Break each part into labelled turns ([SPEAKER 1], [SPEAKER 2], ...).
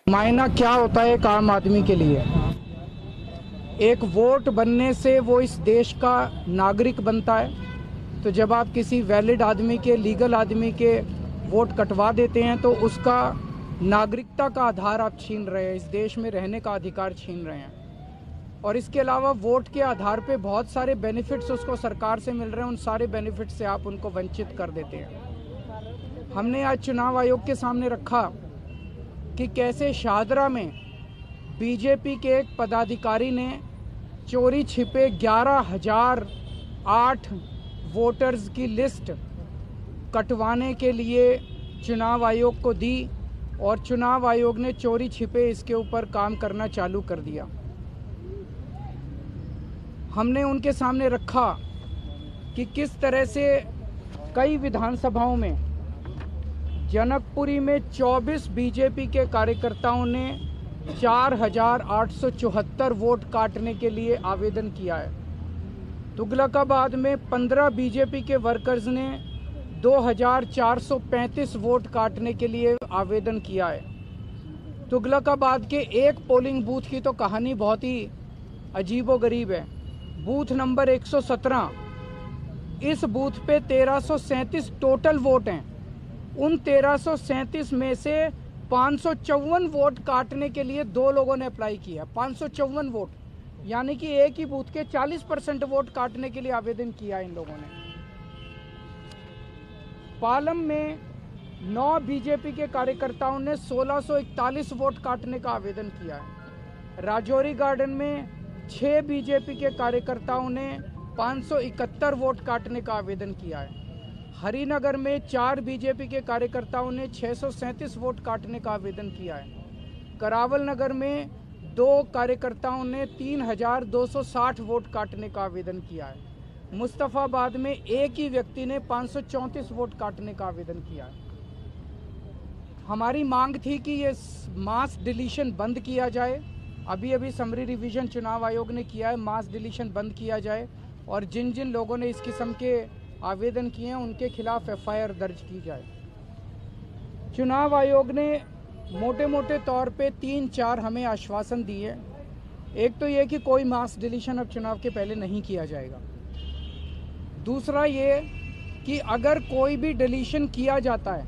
[SPEAKER 1] मायना क्या होता है एक आम आदमी के लिए। एक वोट बनने से वो इस देश का नागरिक बनता है। तो जब आप किसी वैलिड आदमी के, लीगल आदमी के वोट कटवा देते हैं तो उसका नागरिकता का आधार आप छीन रहे हैं, इस देश में रहने का अधिकार छीन रहे हैं। और इसके अलावा वोट के आधार पे बहुत सारे बेनिफिट्स उसको सरकार से मिल रहे हैं, उन सारे बेनिफिट से आप उनको वंचित कर देते हैं। हमने आज चुनाव आयोग के सामने रखा कि कैसे शाहदरा में बीजेपी के एक पदाधिकारी ने चोरी छिपे 11,008 वोटर्स की लिस्ट कटवाने के लिए चुनाव आयोग को दी और चुनाव आयोग ने चोरी छिपे इसके ऊपर काम करना चालू कर दिया। हमने उनके सामने रखा कि किस तरह से कई विधानसभाओं में, जनकपुरी में 24 बीजेपी के कार्यकर्ताओं ने 4,874 वोट काटने के लिए आवेदन किया है। तुगलकाबाद में 15 बीजेपी के वर्कर्स ने 2,435 वोट काटने के लिए आवेदन किया है। तुगलकाबाद के एक पोलिंग बूथ की तो कहानी बहुत ही अजीबोगरीब है। बूथ नंबर 117, इस बूथ पे 1337 टोटल वोट हैं। उन 1337 में से 554 वोट काटने के लिए दो लोगों ने अप्लाई किया। 554 वोट, यानी कि एक ही बूथ के 40% वोट काटने के लिए आवेदन किया इन लोगों ने। पालम में 9 बीजेपी के कार्यकर्ताओं ने 1641 वोट काटने का आवेदन किया है। राजौरी गार्डन में 6 बीजेपी के कार्यकर्ताओं ने 571 वोट काटने का आवेदन किया है। हरिनगर में 4 बीजेपी के कार्यकर्ताओं ने 637 वोट काटने का आवेदन किया है। करावल नगर में 2 कार्यकर्ताओं ने 3,260 वोट काटने का आवेदन किया है। मुस्तफाबाद में एक ही व्यक्ति ने 534 वोट काटने का आवेदन किया है। हमारी मांग थी कि ये मास डिलीशन बंद किया जाए। अभी समरी रिवीजन चुनाव आयोग ने किया है, मास डिलीशन बंद किया जाए और जिन जिन लोगों ने इस किस्म के आवेदन किए हैं उनके खिलाफ एफआईआर दर्ज की जाए। चुनाव आयोग ने मोटे मोटे तौर पे 3-4 हमें आश्वासन दिए। एक तो ये कि कोई मास डिलीशन अब चुनाव के पहले नहीं किया जाएगा। दूसरा ये कि अगर कोई भी डिलीशन किया जाता है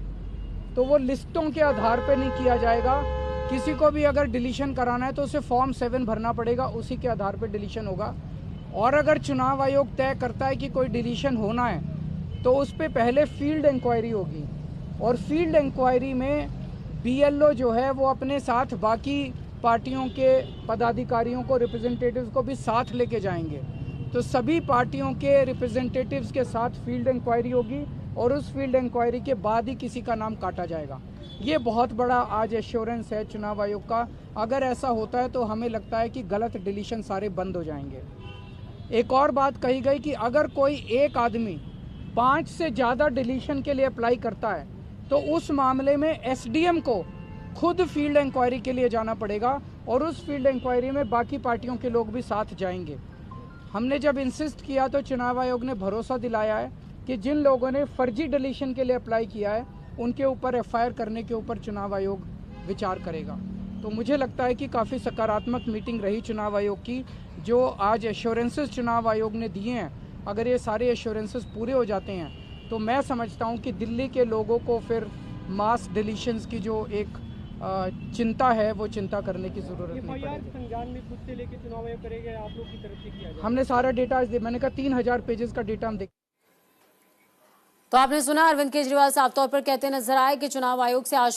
[SPEAKER 1] तो वो लिस्टों के आधार पे नहीं किया जाएगा। किसी को भी अगर डिलीशन कराना है तो उसे फॉर्म 7 भरना पड़ेगा, उसी के आधार पे डिलीशन होगा। और अगर चुनाव आयोग तय करता है कि कोई डिलीशन होना है तो उस पर पहले फील्ड इंक्वायरी होगी और फील्ड इंक्वायरी में बीएलओ जो है वो अपने साथ बाकी पार्टियों के पदाधिकारियों को, रिप्रेजेंटेटिव्स को भी साथ लेके जाएंगे। तो सभी पार्टियों के रिप्रेजेंटेटिव्स के साथ फील्ड इंक्वायरी होगी और उस फील्ड इंक्वायरी के बाद ही किसी का नाम काटा जाएगा। ये बहुत बड़ा आज एश्योरेंस है चुनाव आयोग का। अगर ऐसा होता है तो हमें लगता है कि गलत डिलीशन सारे बंद हो जाएंगे। एक और बात कही गई कि अगर कोई एक आदमी 5 से ज़्यादा डिलीशन के लिए अप्लाई करता है तो उस मामले में एसडीएम को खुद फील्ड इंक्वायरी के लिए जाना पड़ेगा और उस फील्ड इंक्वायरी में बाकी पार्टियों के लोग भी साथ जाएंगे। हमने जब इंसिस्ट किया तो चुनाव आयोग ने भरोसा दिलाया है कि जिन लोगों ने फर्जी डिलीशन के लिए अप्लाई किया है उनके ऊपर एफआईआर करने के ऊपर चुनाव आयोग विचार करेगा। तो मुझे लगता है कि काफ़ी सकारात्मक मीटिंग रही चुनाव आयोग की। जो आज एश्योरेंसेस चुनाव आयोग ने दिए हैं, अगर ये सारे एश्योरेंसेस पूरे हो जाते हैं तो मैं समझता हूं कि दिल्ली के लोगों को फिर मास डिलीशंस की जो एक चिंता है वो चिंता करने की जरूरत नहीं पड़ेगी।
[SPEAKER 2] संज्ञान में खुद से लेके चुनाव आयोग करेगा, आप लोग की तरफ से किया जाए?
[SPEAKER 1] हमने सारा डेटा, मैंने कहा 3,000 पेजेस का डेटा हम देख।
[SPEAKER 3] तो आपने सुना अरविंद केजरीवाल साफ तौर पर कहते नजर आए कि चुनाव आयोग से आश्वासन